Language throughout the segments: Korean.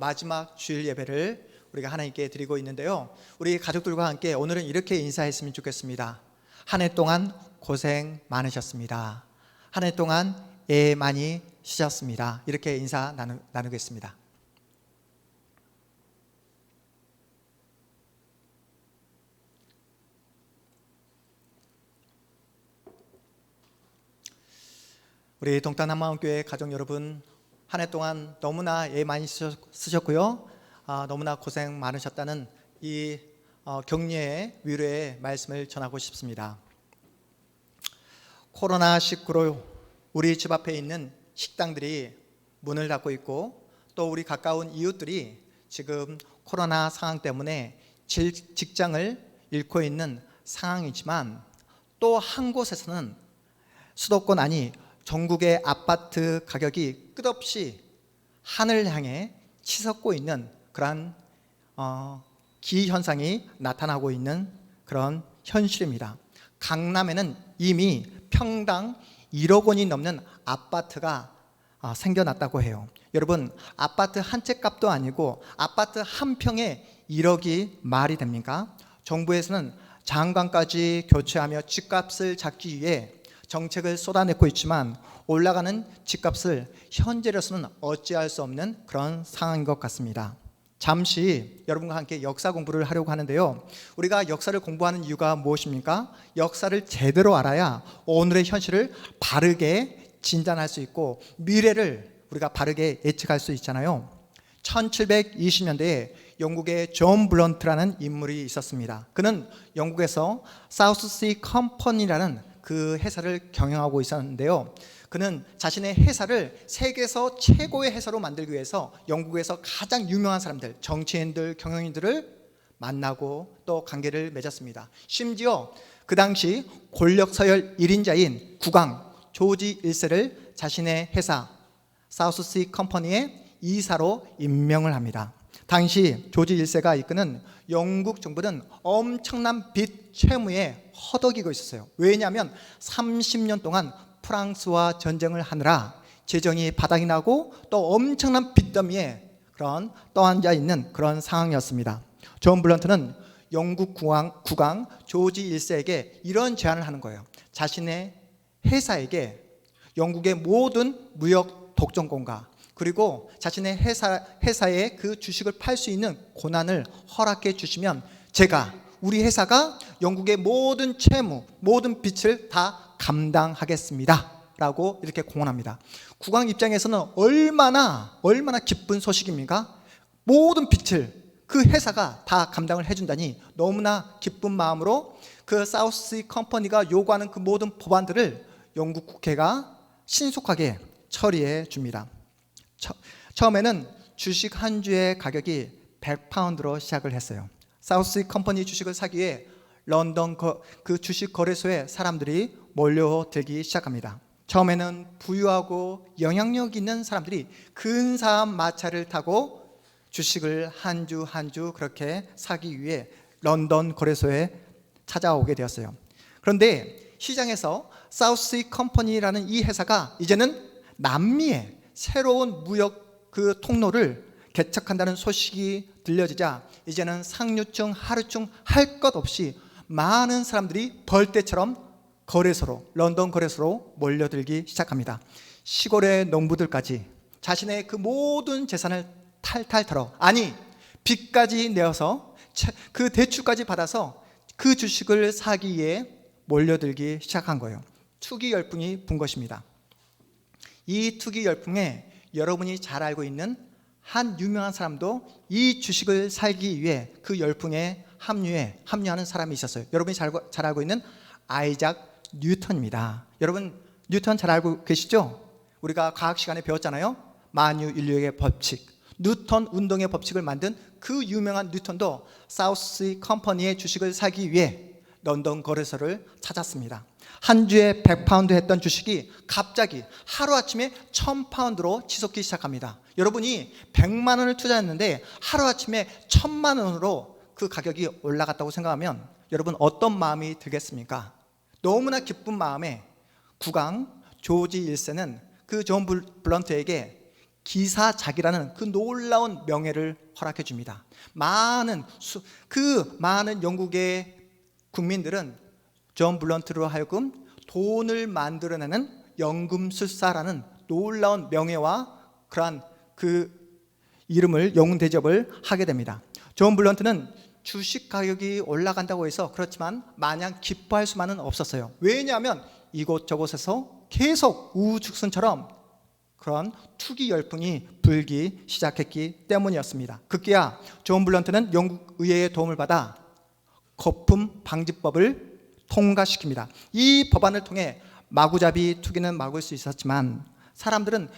마지막 주일 예배를 우리가 하나님께 드리고 있는데요. 우리 가족들과 함께 오늘은 이렇게 인사했으면 좋겠습니다. 한 해 동안 고생 많으셨습니다. 한 해 동안 애 많이 쉬셨습니다. 이렇게 인사 나누겠습니다. 우리 동탄 한마음교회 가족 여러분, 한 해 동안 너무나 애 많이 쓰셨고요. 너무나 고생 많으셨다는 이 격려의 위로의 말씀을 전하고 싶습니다. 코로나19로 우리 집 앞에 있는 식당들이 문을 닫고 있고, 또 우리 가까운 이웃들이 지금 코로나 상황 때문에 직장을 잃고 있는 상황이지만, 또 한 곳에서는 수도권 아니 전국의 아파트 가격이 끝없이 하늘을 향해 치솟고 있는 그러한 기현상이 나타나고 있는 그런 현실입니다. 강남에는 이미 평당 1억 원이 넘는 아파트가 생겨났다고 해요. 여러분, 아파트 한 채 값도 아니고 아파트 한 평에 1억이 말이 됩니까? 정부에서는 장관까지 교체하며 집값을 잡기 위해 정책을 쏟아내고 있지만, 올라가는 집값을 현재로서는 어찌할 수 없는 그런 상황인 것 같습니다. 잠시 여러분과 함께 역사 공부를 하려고 하는데요. 우리가 역사를 공부하는 이유가 무엇입니까? 역사를 제대로 알아야 오늘의 현실을 바르게 진단할 수 있고 미래를 우리가 바르게 예측할 수 있잖아요. 1720년대에 영국의 존 블런트라는 인물이 있었습니다. 그는 영국에서 사우스시 컴퍼니라는 그 회사를 경영하고 있었는데요. 그는 자신의 회사를 세계에서 최고의 회사로 만들기 위해서 영국에서 가장 유명한 사람들, 정치인들, 경영인들을 만나고 또 관계를 맺었습니다. 심지어 그 당시 권력 서열 1인자인 국왕 조지 1세를 자신의 회사 사우스시 컴퍼니의 이사로 임명을 합니다. 당시 조지 1세가 이끄는 영국 정부는 엄청난 빚 채무에 허덕이고 있었어요. 왜냐하면 30년 동안 프랑스와 전쟁을 하느라 재정이 바닥이 나고 또 엄청난 빚더미에 그런 떠앉아 있는 그런 상황이었습니다. 존 블런트는 영국 국왕 조지 1세에게 이런 제안을 하는 거예요. 자신의 회사에게 영국의 모든 무역 독점권과 그리고 자신의 회사의 그 주식을 팔 수 있는 권한을 허락해 주시면 우리 회사가 영국의 모든 채무, 모든 빚을 다 감당하겠습니다 라고 이렇게 공언합니다. 국왕 입장에서는 얼마나 기쁜 소식입니까? 모든 빚을 그 회사가 다 감당을 해준다니 너무나 기쁜 마음으로 그 사우스시 컴퍼니가 요구하는 그 모든 법안들을 영국 국회가 신속하게 처리해 줍니다. 처음에는 주식 한 주의 가격이 100파운드로 시작을 했어요. 사우스시 컴퍼니 주식을 사기 위해 런던 그 주식 거래소에 사람들이 몰려들기 시작합니다. 처음에는 부유하고 영향력 있는 사람들이 근사한 마차를 타고 주식을 한 주 그렇게 사기 위해 런던 거래소에 찾아오게 되었어요. 그런데 시장에서 사우스시 컴퍼니라는 이 회사가 이제는 남미에 새로운 무역 그 통로를 개척한다는 소식이 들려지자 이제는 상류층, 하류층 할 것 없이 많은 사람들이 벌떼처럼 런던 거래소로 몰려들기 시작합니다. 시골의 농부들까지 자신의 그 모든 재산을 탈탈 털어, 빚까지 내어서 그 대출까지 받아서 그 주식을 사기 위해 몰려들기 시작한 거예요. 투기 열풍이 분 것입니다. 이 투기 열풍에 여러분이 잘 알고 있는 한 유명한 사람도 이 주식을 살기 위해 그 열풍에 합류하는 사람이 있었어요. 여러분이 잘 알고 있는 아이작 뉴턴입니다. 여러분 뉴턴 잘 알고 계시죠? 우리가 과학 시간에 배웠잖아요. 만유 인류의 법칙, 뉴턴 운동의 법칙을 만든 그 유명한 뉴턴도 사우스시 컴퍼니의 주식을 사기 위해 런던 거래소를 찾았습니다. 한 주에 100파운드 했던 주식이 갑자기 하루아침에 1000파운드로 치솟기 시작합니다. 여러분이 100만 원을 투자했는데 하루아침에 1000만 원으로 그 가격이 올라갔다고 생각하면 여러분 어떤 마음이 들겠습니까? 너무나 기쁜 마음에 국왕 조지 1세는 그 존 블런트에게 기사작이라는 그 놀라운 명예를 허락해 줍니다. 많은 영국의 국민들은 존 블런트로 하여금 돈을 만들어내는 연금술사라는 놀라운 명예와 그러한 그 이름을 영웅 대접을 하게 됩니다. 존 블런트는 주식 가격이 올라간다고 해서 그렇지만 마냥 기뻐할 수만은 없었어요. 왜냐하면 이곳저곳에서 계속 우후죽순처럼 그런 투기 열풍이 불기 시작했기 때문이었습니다. 급기야 존 블런트는 영국 의회의 도움을 받아 거품 방지법을 통과시킵니다. 이 법안을 통해 마구잡이 투기는 막을 수 있었지만 사람들은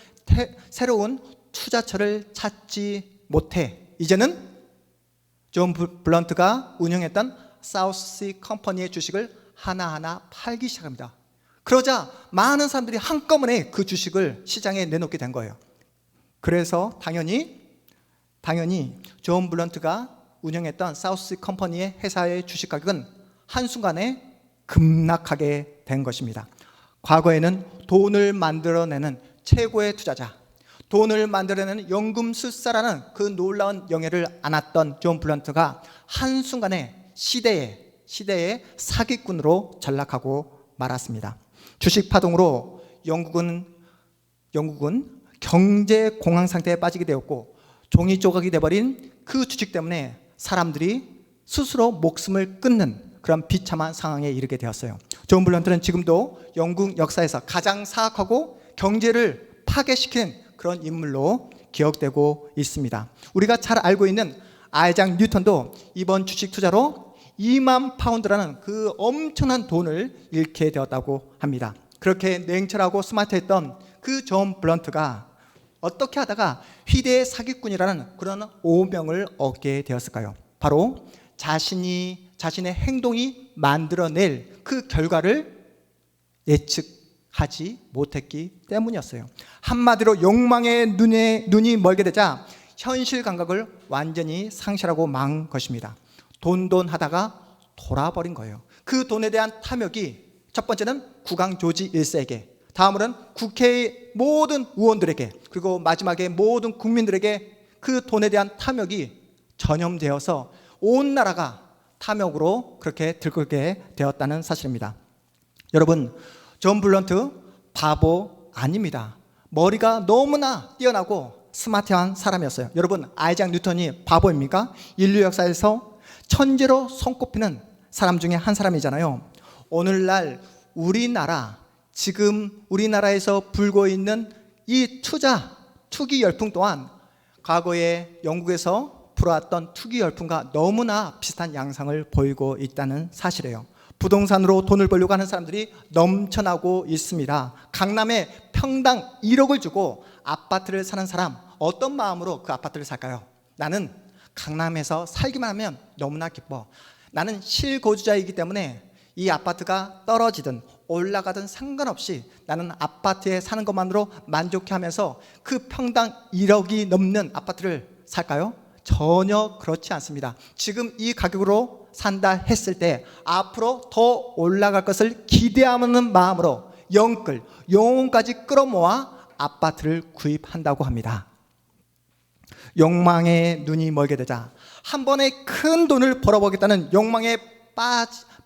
새로운 투자처를 찾지 못해 이제는 존 블런트가 운영했던 사우스시 컴퍼니의 주식을 하나하나 팔기 시작합니다. 그러자 많은 사람들이 한꺼번에 그 주식을 시장에 내놓게 된 거예요. 그래서 당연히 존 블런트가 운영했던 사우스시 컴퍼니의 회사의 주식 가격은 한순간에 급락하게 된 것입니다. 과거에는 돈을 만들어내는 최고의 투자자, 돈을 만들어내는 연금술사라는 그 놀라운 영예를 안았던 존 블런트가 한순간에 시대의 사기꾼으로 전락하고 말았습니다. 주식 파동으로 영국은 경제 공황 상태에 빠지게 되었고 종이 조각이 돼버린 그 주식 때문에 사람들이 스스로 목숨을 끊는 그런 비참한 상황에 이르게 되었어요. 존 블런트는 지금도 영국 역사에서 가장 사악하고 경제를 파괴시킨 그런 인물로 기억되고 있습니다. 우리가 잘 알고 있는 아이작 뉴턴도 이번 주식 투자로 2만 파운드라는 그 엄청난 돈을 잃게 되었다고 합니다. 그렇게 냉철하고 스마트했던 그 존 블런트가 어떻게 하다가 희대의 사기꾼이라는 그런 오명을 얻게 되었을까요? 바로 자신의 행동이 만들어낼 그 결과를 예측하지 못했기 때문이었어요. 한마디로 욕망의 눈이 멀게 되자 현실 감각을 완전히 상실하고 만 것입니다. 돈 하다가 돌아버린 거예요. 그 돈에 대한 탐욕이 첫 번째는 국왕 조지 1세에게, 다음으로는 국회의 모든 의원들에게, 그리고 마지막에 모든 국민들에게 그 돈에 대한 탐욕이 전염되어서 온 나라가 탐욕으로 그렇게 들끓게 되었다는 사실입니다. 여러분, 존 블런트 바보 아닙니다. 머리가 너무나 뛰어나고 스마트한 사람이었어요. 여러분, 아이작 뉴턴이 바보입니까? 인류 역사에서 천재로 손꼽히는 사람 중에 한 사람이잖아요. 오늘날 지금 우리나라에서 불고 있는 이 투기 열풍 또한 과거에 영국에서 불어왔던 투기 열풍과 너무나 비슷한 양상을 보이고 있다는 사실이에요. 부동산으로 돈을 벌려고 하는 사람들이 넘쳐나고 있습니다. 강남에 평당 1억을 주고 아파트를 사는 사람, 어떤 마음으로 그 아파트를 살까요? 나는 강남에서 살기만 하면 너무나 기뻐. 나는 실거주자이기 때문에 이 아파트가 떨어지든 올라가든 상관없이 나는 아파트에 사는 것만으로 만족해하면서 그 평당 1억이 넘는 아파트를 살까요? 전혀 그렇지 않습니다. 지금 이 가격으로 산다 했을 때 앞으로 더 올라갈 것을 기대하는 마음으로 영혼까지 끌어모아 아파트를 구입한다고 합니다. 욕망의 눈이 멀게 되자, 한 번에 큰 돈을 벌어보겠다는 욕망에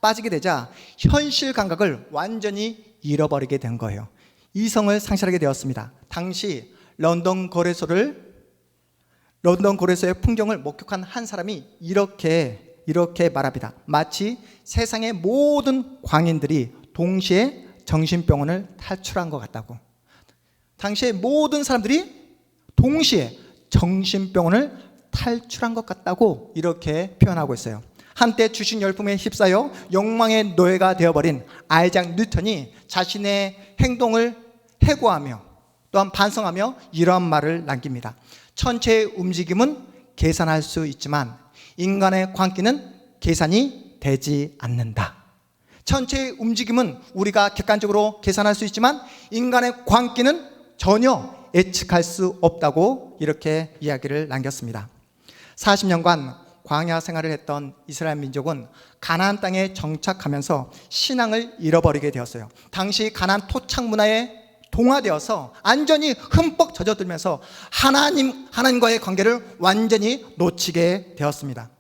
빠지게 되자 현실 감각을 완전히 잃어버리게 된 거예요. 이성을 상실하게 되었습니다. 당시 런던 거래소의 풍경을 목격한 한 사람이 이렇게 말합니다. 마치 세상의 모든 광인들이 동시에 정신병원을 탈출한 것 같다고. 당시에 모든 사람들이 동시에 정신병원을 탈출한 것 같다고 이렇게 표현하고 있어요. 한때 주식 열풍에 휩싸여 욕망의 노예가 되어버린 아이작 뉴턴이 자신의 행동을 해고하며 또한 반성하며 이러한 말을 남깁니다. 천체의 움직임은 계산할 수 있지만 인간의 광기는 계산이 되지 않는다. 천체의 움직임은 우리가 객관적으로 계산할 수 있지만 인간의 광기는 전혀 예측할 수 없다고 이렇게 이야기를 남겼습니다. 40년간 광야 생활을 했던 이스라엘 민족은 가나안 땅에 정착하면서 신앙을 잃어버리게 되었어요. 당시 가나안 토착 문화의 동화되어서 완전히 흠뻑 젖어들면서 하나님과의 관계를 완전히 놓치게 되었습니다.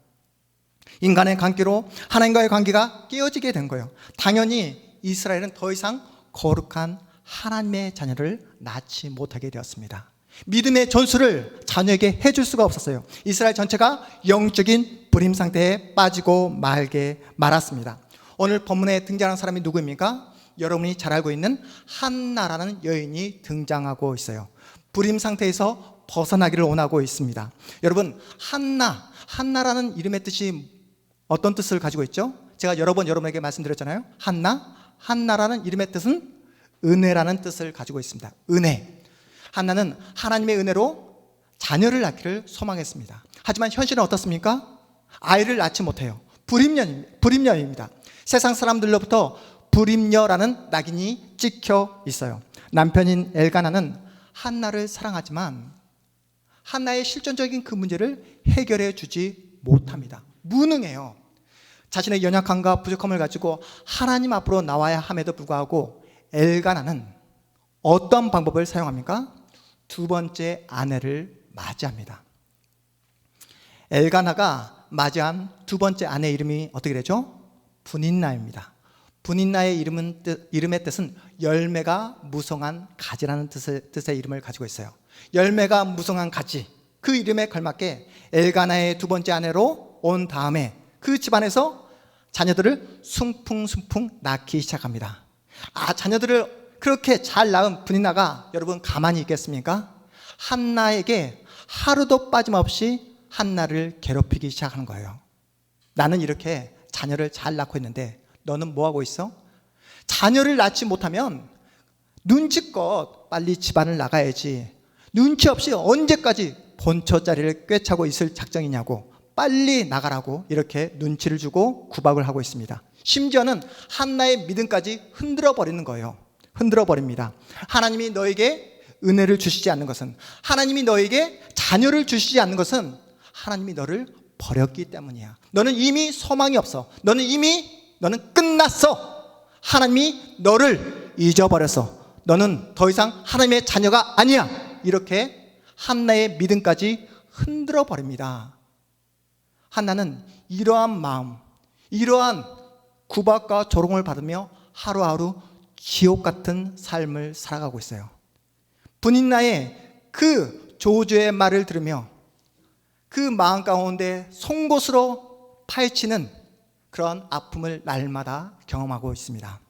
인간의 관계로 하나님과의 관계가 깨어지게 된 거예요. 당연히 이스라엘은 더 이상 거룩한 하나님의 자녀를 낳지 못하게 되었습니다. 믿음의 전수를 자녀에게 해줄 수가 없었어요. 이스라엘 전체가 영적인 불임 상태에 빠지고 말게 말았습니다. 오늘 본문에 등장하는 사람이 누구입니까? 여러분이 잘 알고 있는 한나라는 여인이 등장하고 있어요. 불임 상태에서 벗어나기를 원하고 있습니다. 여러분, 한나라는 이름의 뜻이 어떤 뜻을 가지고 있죠? 제가 여러 번 여러분에게 말씀드렸잖아요. 한나라는 이름의 뜻은 은혜라는 뜻을 가지고 있습니다. 은혜. 한나는 하나님의 은혜로 자녀를 낳기를 소망했습니다. 하지만 현실은 어떻습니까? 아이를 낳지 못해요. 불임녀입니다. 세상 사람들로부터 불임녀라는 낙인이 찍혀 있어요. 남편인 엘가나는 한나를 사랑하지만 한나의 실존적인 그 문제를 해결해 주지 못합니다. 무능해요. 자신의 연약함과 부족함을 가지고 하나님 앞으로 나와야 함에도 불구하고 엘가나는 어떤 방법을 사용합니까? 두 번째 아내를 맞이합니다. 엘가나가 맞이한 두 번째 아내 이름이 어떻게 되죠? 분인나입니다. 분인나의 이름의 뜻은 열매가 무성한 가지라는 뜻의 이름을 가지고 있어요. 열매가 무성한 가지, 그 이름에 걸맞게 엘가나의 두 번째 아내로 온 다음에 그 집안에서 자녀들을 숭풍숭풍 낳기 시작합니다. 자녀들을 그렇게 잘 낳은 분인나가 여러분 가만히 있겠습니까? 한나에게 하루도 빠짐없이 한나를 괴롭히기 시작하는 거예요. 나는 이렇게 자녀를 잘 낳고 있는데 너는 뭐하고 있어? 자녀를 낳지 못하면 눈치껏 빨리 집안을 나가야지. 눈치 없이 언제까지 본처 자리를 꿰차고 있을 작정이냐고, 빨리 나가라고 이렇게 눈치를 주고 구박을 하고 있습니다. 심지어는 한나의 믿음까지 흔들어 버리는 거예요. 흔들어 버립니다. 하나님이 너에게 은혜를 주시지 않는 것은, 하나님이 너에게 자녀를 주시지 않는 것은 하나님이 너를 버렸기 때문이야. 너는 이미 소망이 없어. 너는 끝났어. 하나님이 너를 잊어버렸어. 너는 더 이상 하나님의 자녀가 아니야. 이렇게 한나의 믿음까지 흔들어 버립니다. 한나는 이러한 마음, 이러한 구박과 조롱을 받으며 하루하루 지옥 같은 삶을 살아가고 있어요. 분인나의 그 조주의 말을 들으며 그 마음 가운데 송곳으로 파헤치는 그런 아픔을 날마다 경험하고 있습니다.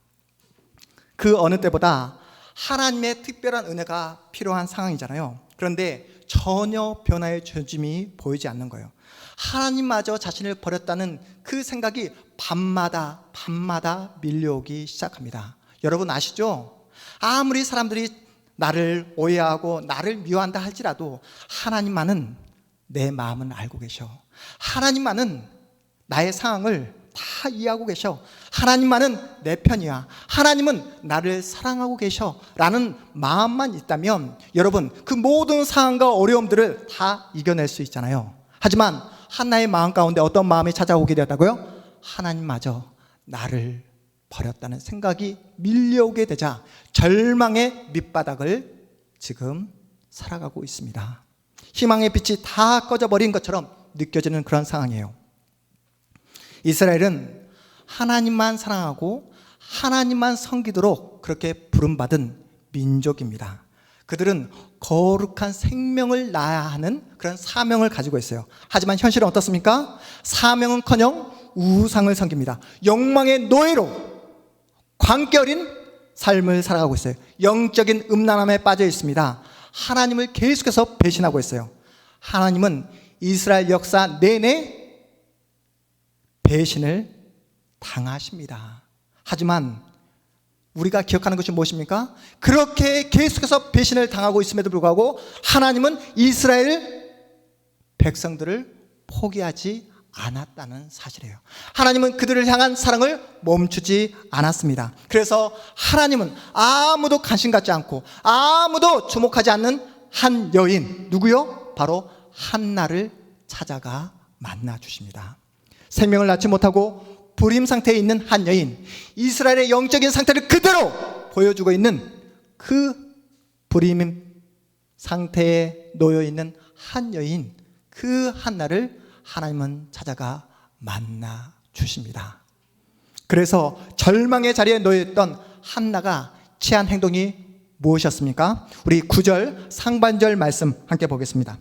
그 어느 때보다 하나님의 특별한 은혜가 필요한 상황이잖아요. 그런데 전혀 변화의 조짐이 보이지 않는 거예요. 하나님마저 자신을 버렸다는 그 생각이 밤마다 밀려오기 시작합니다. 여러분 아시죠? 아무리 사람들이 나를 오해하고 나를 미워한다 할지라도 하나님만은 내 마음은 알고 계셔. 하나님만은 나의 상황을 다 이해하고 계셔. 하나님만은 내 편이야. 하나님은 나를 사랑하고 계셔 라는 마음만 있다면 여러분 그 모든 상황과 어려움들을 다 이겨낼 수 있잖아요. 하지만 한나의 마음 가운데 어떤 마음이 찾아오게 되었다고요? 하나님마저 나를 버렸다는 생각이 밀려오게 되자 절망의 밑바닥을 지금 살아가고 있습니다. 희망의 빛이 다 꺼져버린 것처럼 느껴지는 그런 상황이에요. 이스라엘은 하나님만 사랑하고 하나님만 섬기도록 그렇게 부름받은 민족입니다. 그들은 거룩한 생명을 낳아야 하는 그런 사명을 가지고 있어요. 하지만 현실은 어떻습니까? 사명은커녕 우상을 섬깁니다. 욕망의 노예로 광기 어린 삶을 살아가고 있어요. 영적인 음란함에 빠져 있습니다. 하나님을 계속해서 배신하고 있어요. 하나님은 이스라엘 역사 내내 배신을 당하십니다. 하지만 우리가 기억하는 것이 무엇입니까? 그렇게 계속해서 배신을 당하고 있음에도 불구하고 하나님은 이스라엘 백성들을 포기하지 않았다는 사실이에요. 하나님은 그들을 향한 사랑을 멈추지 않았습니다. 그래서 하나님은 아무도 관심 갖지 않고 아무도 주목하지 않는 한 여인, 누구요? 바로 한나를 찾아가 만나 주십니다. 생명을 낳지 못하고 불임 상태에 있는 한 여인, 이스라엘의 영적인 상태를 그대로 보여주고 있는 그 불임 상태에 놓여 있는 한 여인, 그 한나를 하나님은 찾아가 만나 주십니다. 그래서 절망의 자리에 놓여 있던 한나가 취한 행동이 무엇이었습니까? 우리 9절 상반절 말씀 함께 보겠습니다.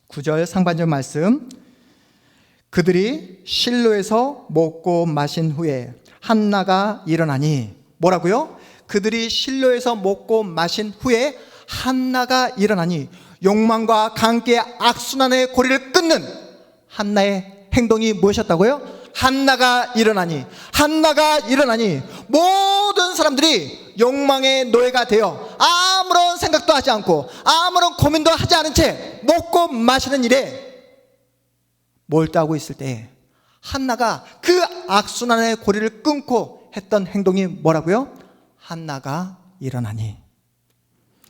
9절 상반절 말씀. 그들이 실로에서 먹고 마신 후에 한나가 일어나니, 뭐라고요? 그들이 실로에서 먹고 마신 후에 한나가 일어나니, 욕망과 관계의 악순환의 고리를 끊는 한나의 행동이 무엇이었다고요? 한나가 일어나니, 한나가 일어나니 모든 사람들이 욕망의 노예가 되어 아무런 생각도 하지 않고 아무런 고민도 하지 않은 채 먹고 마시는 일에 몰두하고 있을 때 한나가 그 악순환의 고리를 끊고 했던 행동이 뭐라고요? 한나가 일어나니.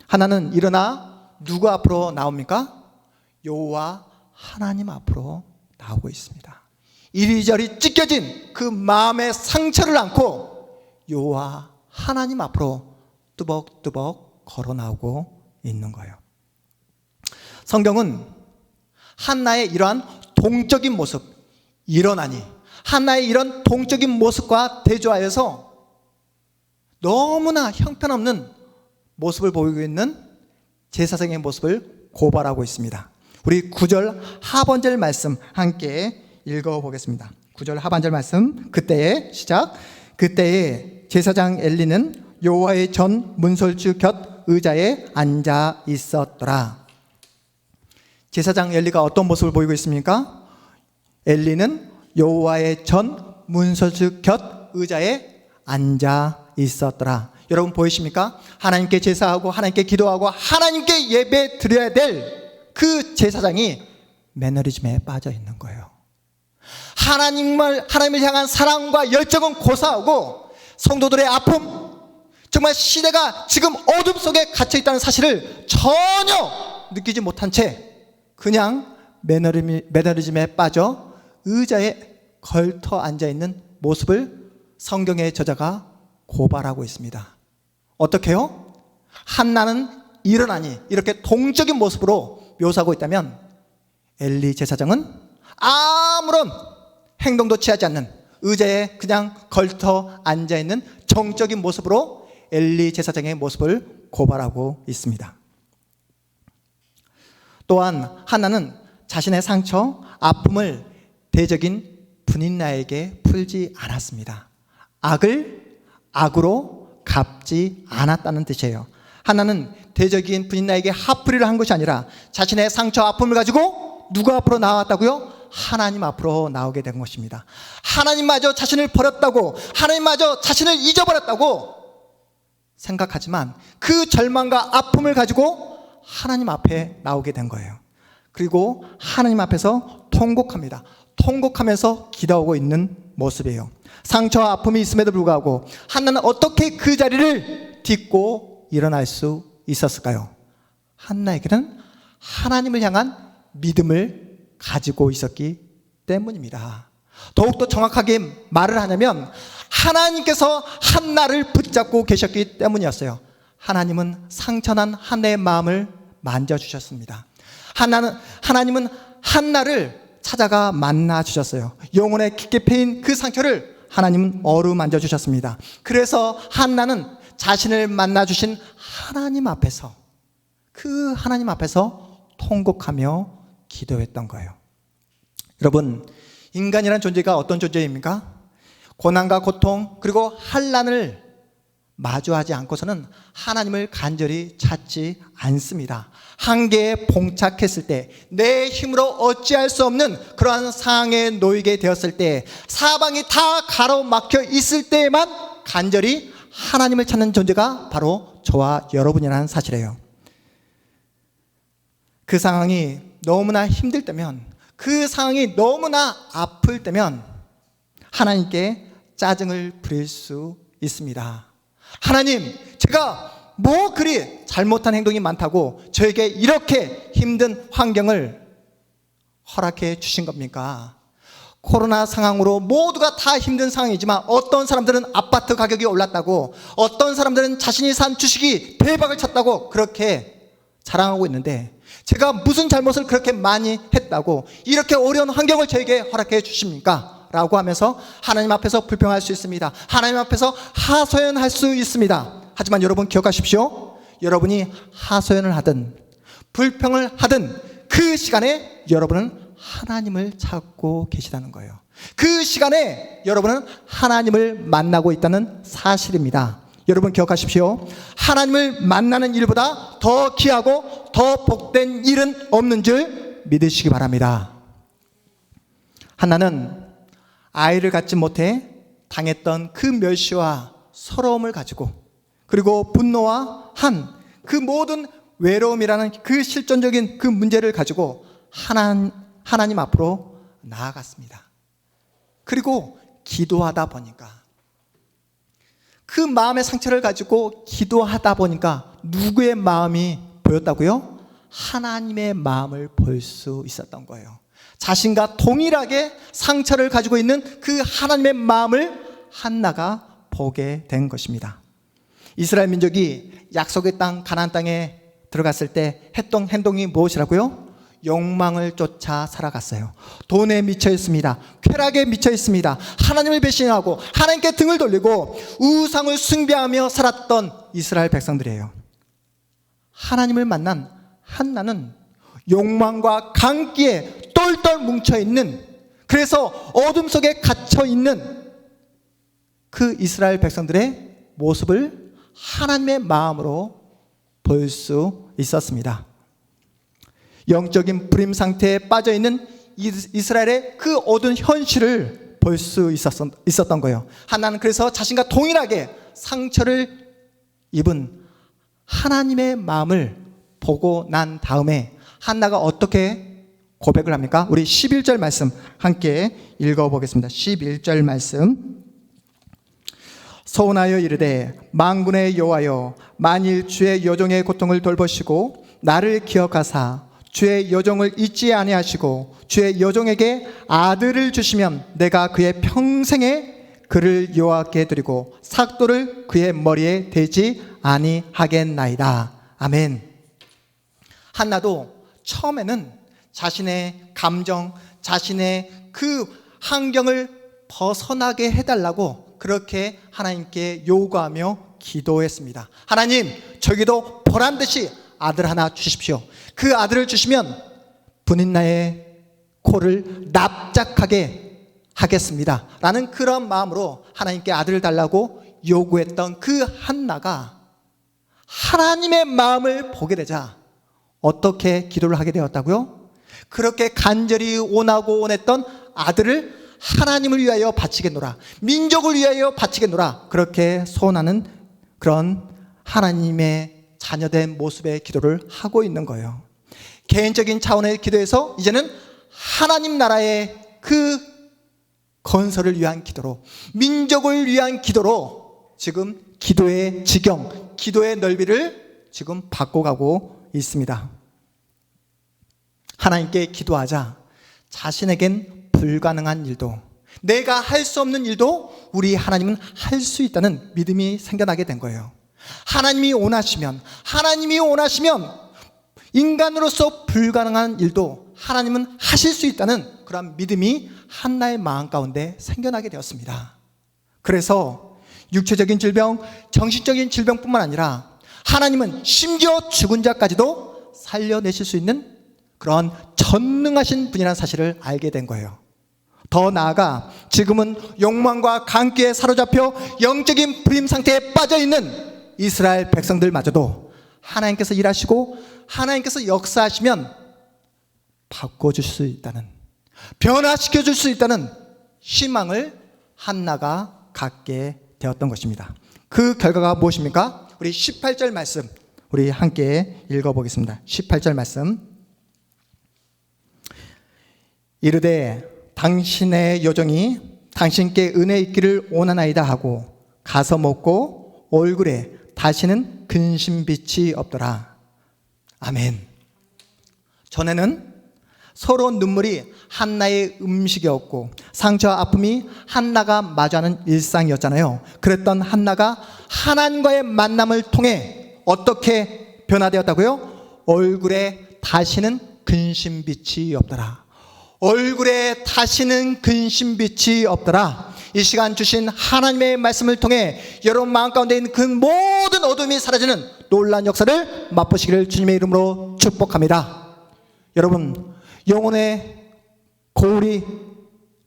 한나는 일어나 누구 앞으로 나옵니까? 여호와 하나님 앞으로 나오고 있습니다. 이리저리 찢겨진 그 마음의 상처를 안고 여호와 하나님 앞으로 뚜벅뚜벅 걸어 나오고 있는 거예요. 성경은 한나의 이러한 동적인 모습, 일어나니, 한나의 이런 동적인 모습과 대조하여서 너무나 형편없는 모습을 보이고 있는 제사장의 모습을 고발하고 있습니다. 우리 9절 하반절 말씀 함께 읽어보겠습니다. 9절 하반절 말씀. 그때에 시작. 그때에 제사장 엘리는 여호와의 전 문설주 곁 의자에 앉아 있었더라. 제사장 엘리가 어떤 모습을 보이고 있습니까? 엘리는 여호와의 전 문설주 곁 의자에 앉아 있었더라. 여러분 보이십니까? 하나님께 제사하고 하나님께 기도하고 하나님께 예배 드려야 될 그 제사장이 매너리즘에 빠져 있는 거예요. 하나님을 향한 사랑과 열정은 고사하고 성도들의 아픔, 정말 시대가 지금 어둠 속에 갇혀 있다는 사실을 전혀 느끼지 못한 채 그냥 매너리즘에 빠져 의자에 걸터 앉아 있는 모습을 성경의 저자가 고발하고 있습니다. 어떻게요? 한나는 일어나니 이렇게 동적인 모습으로 묘사하고 있다면 엘리 제사장은 아무런 행동도 취하지 않는 의자에 그냥 걸터 앉아있는 정적인 모습으로 엘리 제사장의 모습을 고발하고 있습니다. 또한 한나는 자신의 상처, 아픔을 대적인 분인나에게 풀지 않았습니다. 악을 악으로 갚지 않았다는 뜻이에요. 한나는 대적인 분인나에게 화풀이를 한 것이 아니라 자신의 상처, 아픔을 가지고 누구 앞으로 나왔다고요? 하나님 앞으로 나오게 된 것입니다. 하나님마저 자신을 버렸다고, 하나님마저 자신을 잊어버렸다고 생각하지만 그 절망과 아픔을 가지고 하나님 앞에 나오게 된 거예요. 그리고 하나님 앞에서 통곡합니다. 통곡하면서 기도하고 있는 모습이에요. 상처와 아픔이 있음에도 불구하고 한나는 어떻게 그 자리를 딛고 일어날 수 있었을까요? 한나에게는 하나님을 향한 믿음을 가지고 있었기 때문입니다. 더욱더 정확하게 말을 하냐면 하나님께서 한나를 붙잡고 계셨기 때문이었어요. 하나님은 상처난 한나의 마음을 만져주셨습니다. 하나님은 한나를 찾아가 만나 주셨어요. 영혼에 깊게 패인 그 상처를 하나님은 어루만져 주셨습니다. 그래서 한나는 자신을 만나 주신 하나님 앞에서, 그 하나님 앞에서 통곡하며 기도했던 거예요. 여러분, 인간이라는 존재가 어떤 존재입니까? 고난과 고통 그리고 환난을 마주하지 않고서는 하나님을 간절히 찾지 않습니다. 한계에 봉착했을 때, 내 힘으로 어찌할 수 없는 그러한 상황에 놓이게 되었을 때, 사방이 다 가로막혀 있을 때에만 간절히 하나님을 찾는 존재가 바로 저와 여러분이라는 사실이에요. 그 상황이 너무나 힘들 때면, 그 상황이 너무나 아플 때면 하나님께 짜증을 부릴 수 있습니다. 하나님, 제가 뭐 그리 잘못한 행동이 많다고 저에게 이렇게 힘든 환경을 허락해 주신 겁니까? 코로나 상황으로 모두가 다 힘든 상황이지만 어떤 사람들은 아파트 가격이 올랐다고, 어떤 사람들은 자신이 산 주식이 대박을 쳤다고 그렇게 자랑하고 있는데, 제가 무슨 잘못을 그렇게 많이 했다고 이렇게 어려운 환경을 저에게 허락해 주십니까? 라고 하면서 하나님 앞에서 불평할 수 있습니다. 하나님 앞에서 하소연할 수 있습니다. 하지만 여러분 기억하십시오. 여러분이 하소연을 하든 불평을 하든 그 시간에 여러분은 하나님을 찾고 계시다는 거예요. 그 시간에 여러분은 하나님을 만나고 있다는 사실입니다. 여러분 기억하십시오. 하나님을 만나는 일보다 더 귀하고 더 복된 일은 없는 줄 믿으시기 바랍니다. 한나는 아이를 갖지 못해 당했던 그 멸시와 서러움을 가지고, 그리고 분노와 그 모든 외로움이라는 그 실존적인 그 문제를 가지고 하나님 앞으로 나아갔습니다. 그리고 기도하다 보니까, 그 마음의 상처를 가지고 기도하다 보니까 누구의 마음이 보였다고요? 하나님의 마음을 볼 수 있었던 거예요. 자신과 동일하게 상처를 가지고 있는 그 하나님의 마음을 한나가 보게 된 것입니다. 이스라엘 민족이 약속의 땅 가나안 땅에 들어갔을 때 했던 행동이 무엇이라고요? 욕망을 쫓아 살아갔어요. 돈에 미쳐 있습니다. 쾌락에 미쳐 있습니다. 하나님을 배신하고 하나님께 등을 돌리고 우상을 숭배하며 살았던 이스라엘 백성들이에요. 하나님을 만난 한나는 욕망과 강기에 똘똘 뭉쳐있는, 그래서 어둠 속에 갇혀있는 그 이스라엘 백성들의 모습을 하나님의 마음으로 볼 수 있었습니다. 영적인 불임 상태에 빠져있는 이스라엘의 그 어두운 현실을 볼 수 있었던 거예요. 한나는 그래서 자신과 동일하게 상처를 입은 하나님의 마음을 보고 난 다음에 한나가 어떻게 고백을 합니까? 우리 11절 말씀 함께 읽어보겠습니다. 11절 말씀. 서운하여 이르되 만군의 여호와여, 만일 주의 여종의 고통을 돌보시고 나를 기억하사 주의 여종을 잊지 아니하시고 주의 여종에게 아들을 주시면 내가 그의 평생에 그를 여호와께 드리고 삭도를 그의 머리에 대지 아니하겠나이다. 아멘. 한나도 처음에는 자신의 감정, 자신의 그 환경을 벗어나게 해달라고 그렇게 하나님께 요구하며 기도했습니다. 하나님, 저기도 보란듯이 아들 하나 주십시오. 그 아들을 주시면 분인나의 코를 납작하게 하겠습니다. 라는 그런 마음으로 하나님께 아들을 달라고 요구했던 그 한나가 하나님의 마음을 보게 되자 어떻게 기도를 하게 되었다고요? 그렇게 간절히 원하고 원했던 아들을 하나님을 위하여 바치겠노라, 민족을 위하여 바치겠노라, 그렇게 소원하는 그런 하나님의 자녀된 모습의 기도를 하고 있는 거예요. 개인적인 차원의 기도에서 이제는 하나님 나라의 그 건설을 위한 기도로, 민족을 위한 기도로 지금 기도의 지경, 기도의 넓이를 지금 바꿔가고 있습니다. 하나님께 기도하자 자신에겐 불가능한 일도, 내가 할 수 없는 일도 우리 하나님은 할 수 있다는 믿음이 생겨나게 된 거예요. 하나님이 원하시면 인간으로서 불가능한 일도 하나님은 하실 수 있다는 그런 믿음이 한나의 마음 가운데 생겨나게 되었습니다. 그래서 육체적인 질병, 정신적인 질병뿐만 아니라 하나님은 심지어 죽은 자까지도 살려내실 수 있는 그런 전능하신 분이라는 사실을 알게 된 거예요. 더 나아가 지금은 욕망과 강기에 사로잡혀 영적인 불임 상태에 빠져있는 이스라엘 백성들마저도 하나님께서 일하시고 하나님께서 역사하시면 바꿔줄 수 있다는, 변화시켜줄 수 있다는 희망을 한나가 갖게 되었던 것입니다. 그 결과가 무엇입니까? 우리 18절 말씀 우리 함께 읽어보겠습니다. 18절 말씀. 이르되 당신의 여종이 당신께 은혜 있기를 원하나이다 하고 가서 먹고 얼굴에 다시는 근심빛이 없더라. 아멘. 전에는 서러운 눈물이 한나의 음식이었고 상처와 아픔이 한나가 마주하는 일상이었잖아요. 그랬던 한나가 하나님과의 만남을 통해 어떻게 변화되었다고요? 얼굴에 다시는 근심빛이 없더라. 얼굴에 다시는 근심빛이 없더라. 이 시간 주신 하나님의 말씀을 통해 여러분 마음 가운데 있는 그 모든 어둠이 사라지는 놀라운 역사를 맛보시기를 주님의 이름으로 축복합니다. 여러분, 영혼의 거울이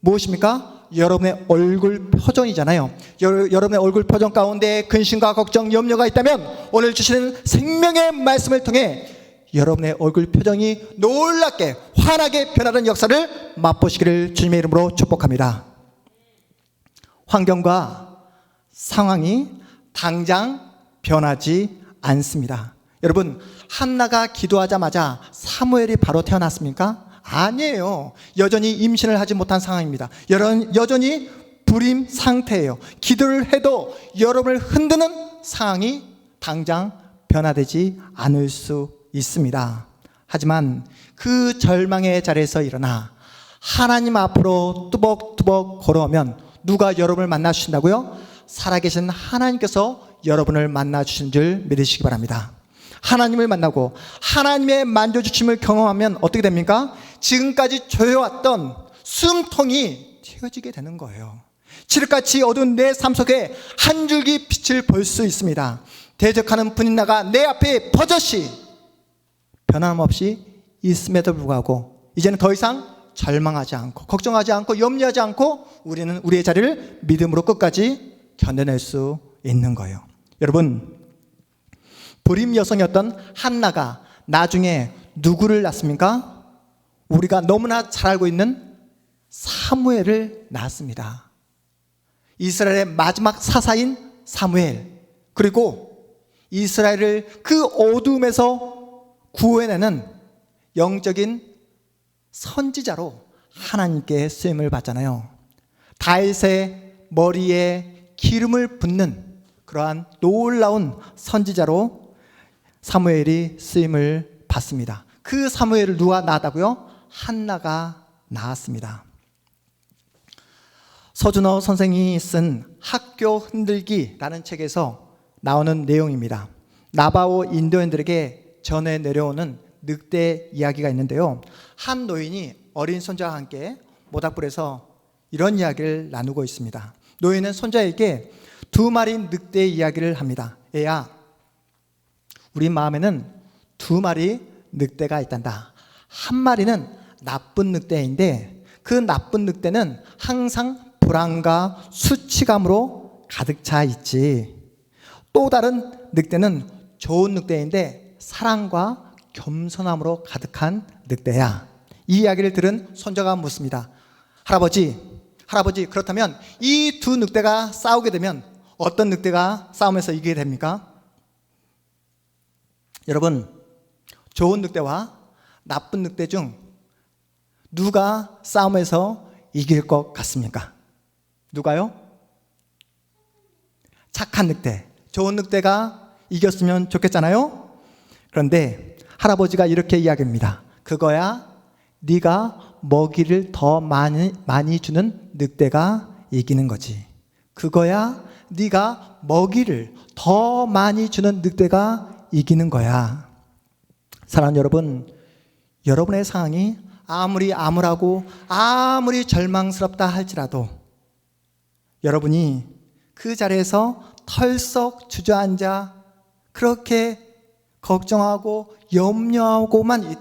무엇입니까? 여러분의 얼굴 표정이잖아요. 여러분의 얼굴 표정 가운데 근심과 걱정, 염려가 있다면 오늘 주시는 생명의 말씀을 통해 여러분의 얼굴 표정이 놀랍게 환하게 변하는 역사를 맛보시기를 주님의 이름으로 축복합니다. 환경과 상황이 당장 변하지 않습니다. 여러분, 한나가 기도하자마자 사무엘이 바로 태어났습니까? 아니에요. 여전히 임신을 하지 못한 상황입니다. 여전히 불임 상태예요. 기도를 해도 여러분을 흔드는 상황이 당장 변화되지 않을 수 있습니다. 하지만 그 절망의 자리에서 일어나 하나님 앞으로 뚜벅뚜벅 걸어오면 누가 여러분을 만나 주신다고요? 살아계신 하나님께서 여러분을 만나 주신 줄 믿으시기 바랍니다. 하나님을 만나고 하나님의 만져주심을 경험하면 어떻게 됩니까? 지금까지 조여왔던 숨통이 채워지게 되는 거예요. 칠흑같이 어두운 내 삶 속에 한 줄기 빛을 볼 수 있습니다. 대적하는 분인나가 내 앞에 버젓이 변함없이 있음에도 불구하고 이제는 더 이상 절망하지 않고 걱정하지 않고 염려하지 않고 우리는 우리의 자리를 믿음으로 끝까지 견뎌낼 수 있는 거예요. 여러분, 불임 여성이었던 한나가 나중에 누구를 낳습니까? 우리가 너무나 잘 알고 있는 사무엘을 낳았습니다. 이스라엘의 마지막 사사인 사무엘, 그리고 이스라엘을 그 어두움에서 구해내는 영적인 선지자로 하나님께 쓰임을 받잖아요. 다윗의 머리에 기름을 붓는 그러한 놀라운 선지자로 사무엘이 쓰임을 받습니다. 그 사무엘을 누가 낳았다고요? 한나가 낳았습니다. 서준호 선생이 쓴 학교 흔들기라는 책에서 나오는 내용입니다. 나바오 인도인들에게 전해 내려오는 늑대 이야기가 있는데요. 한 노인이 어린 손자와 함께 모닥불에서 이런 이야기를 나누고 있습니다. 노인은 손자에게 두 마리 늑대 이야기를 합니다. 애야, 우리 마음에는 두 마리 늑대가 있단다. 한 마리는 나쁜 늑대인데 그 나쁜 늑대는 항상 불안과 수치감으로 가득 차 있지. 또 다른 늑대는 좋은 늑대인데 사랑과 겸손함으로 가득한 늑대야. 이 이야기를 들은 손자가 묻습니다. 할아버지, 그렇다면 이 두 늑대가 싸우게 되면 어떤 늑대가 싸움에서 이기게 됩니까? 여러분, 좋은 늑대와 나쁜 늑대 중 누가 싸움에서 이길 것 같습니까? 누가요? 착한 늑대, 좋은 늑대가 이겼으면 좋겠잖아요. 그런데 할아버지가 이렇게 이야기합니다. 그거야 네가 먹이를 더 많이 주는 늑대가 이기는 거지. 그거야 네가 먹이를 더 많이 주는 늑대가 이기는 거야. 사랑하는 여러분, 여러분의 상황이 아무리 암울하고 아무리 절망스럽다 할지라도 여러분이 그 자리에서 털썩 주저앉아 그렇게 걱정하고 염려하고만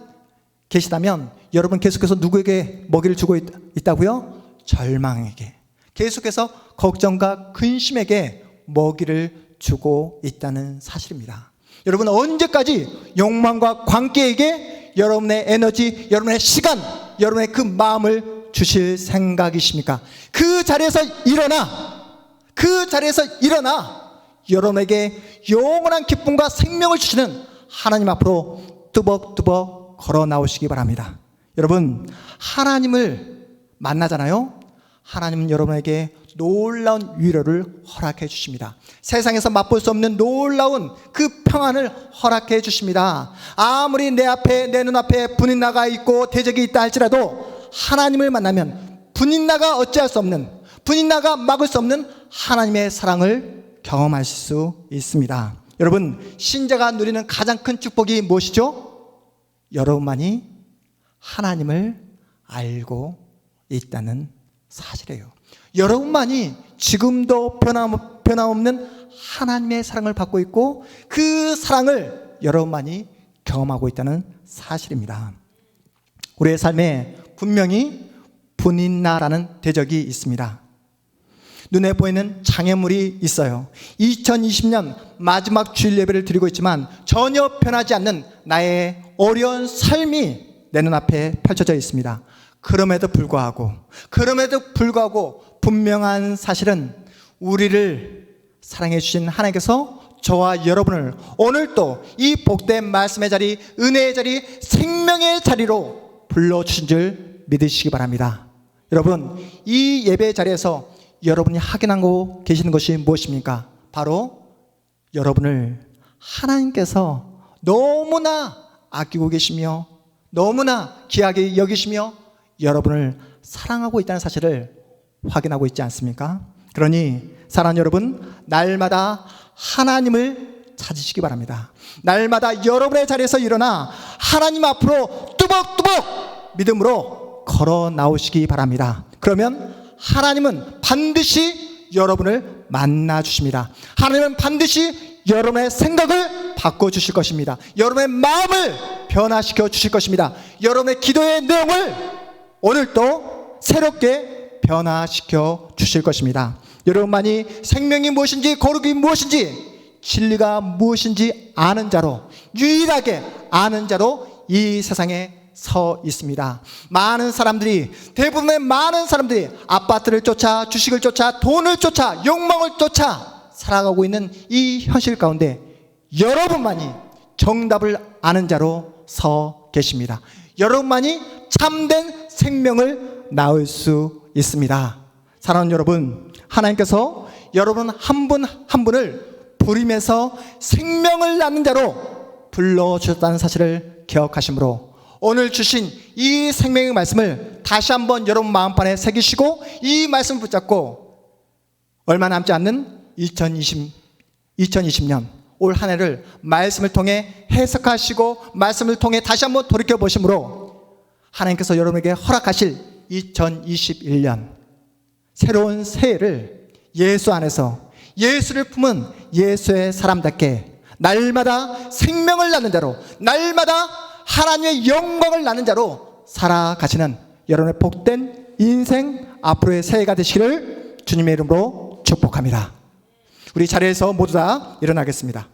계시다면 여러분 계속해서 누구에게 먹이를 주고 있다고요? 절망에게, 계속해서 걱정과 근심에게 먹이를 주고 있다는 사실입니다. 여러분, 언제까지 욕망과 관계에게 여러분의 에너지, 여러분의 시간, 여러분의 그 마음을 주실 생각이십니까? 그 자리에서 일어나 여러분에게 영원한 기쁨과 생명을 주시는 하나님 앞으로 뚜벅뚜벅 걸어 나오시기 바랍니다. 여러분, 하나님을 만나잖아요. 하나님은 여러분에게 놀라운 위로를 허락해 주십니다. 세상에서 맛볼 수 없는 놀라운 그 평안을 허락해 주십니다. 아무리 내 앞에, 내 눈앞에 분인나가 있고 대적이 있다 할지라도 하나님을 만나면 분인나가 어찌할 수 없는, 분인나가 막을 수 없는 하나님의 사랑을 경험하실 수 있습니다. 여러분, 신자가 누리는 가장 큰 축복이 무엇이죠? 여러분만이 하나님을 알고 있다는 사실이에요. 여러분만이 지금도 변함없는 하나님의 사랑을 받고 있고 그 사랑을 여러분만이 경험하고 있다는 사실입니다. 우리의 삶에 분명히 분인나라는 대적이 있습니다. 눈에 보이는 장애물이 있어요. 2020년 마지막 주일 예배를 드리고 있지만 전혀 변하지 않는 나의 어려운 삶이 내 눈앞에 펼쳐져 있습니다. 그럼에도 불구하고 분명한 사실은 우리를 사랑해 주신 하나님께서 저와 여러분을 오늘도 이 복된 말씀의 자리, 은혜의 자리, 생명의 자리로 불러주신 줄 믿으시기 바랍니다. 여러분, 이 예배의 자리에서 여러분이 확인하고 계시는 것이 무엇입니까? 바로 여러분을 하나님께서 너무나 아끼고 계시며 너무나 귀하게 여기시며 여러분을 사랑하고 있다는 사실을 확인하고 있지 않습니까? 그러니 사랑하는 여러분, 날마다 하나님을 찾으시기 바랍니다. 날마다 여러분의 자리에서 일어나 하나님 앞으로 뚜벅뚜벅 믿음으로 걸어 나오시기 바랍니다. 그러면 하나님은 반드시 여러분을 만나 주십니다. 하나님은 반드시 여러분의 생각을 바꿔주실 것입니다. 여러분의 마음을 변화시켜 주실 것입니다. 여러분의 기도의 내용을 오늘도 새롭게 변화시켜 주실 것입니다. 여러분만이 생명이 무엇인지, 거룩이 무엇인지, 진리가 무엇인지 아는 자로, 유일하게 아는 자로 이 세상에 서 있습니다. 대부분의 많은 사람들이 아파트를 쫓아, 주식을 쫓아, 돈을 쫓아, 욕망을 쫓아 살아가고 있는 이 현실 가운데 여러분만이 정답을 아는 자로 서 계십니다. 여러분만이 참된 생명을 낳을 수 있습니다. 사랑하는 여러분, 하나님께서 여러분 한 분 한 분을 부림에서 생명을 낳는 자로 불러주셨다는 사실을 기억하시므로 오늘 주신 이 생명의 말씀을 다시 한번 여러분 마음판에 새기시고 이 말씀을 붙잡고 얼마 남지 않는 2020년 올 한 해를 말씀을 통해 해석하시고 말씀을 통해 다시 한번 돌이켜보심으로 하나님께서 여러분에게 허락하실 2021년 새로운 새해를 예수 안에서 예수를 품은 예수의 사람답게 날마다 생명을 낳는 자로, 날마다 하나님의 영광을 낳는 자로 살아가시는 여러분의 복된 인생 앞으로의 새해가 되시기를 주님의 이름으로 축복합니다. 우리 자리에서 모두 다 일어나겠습니다.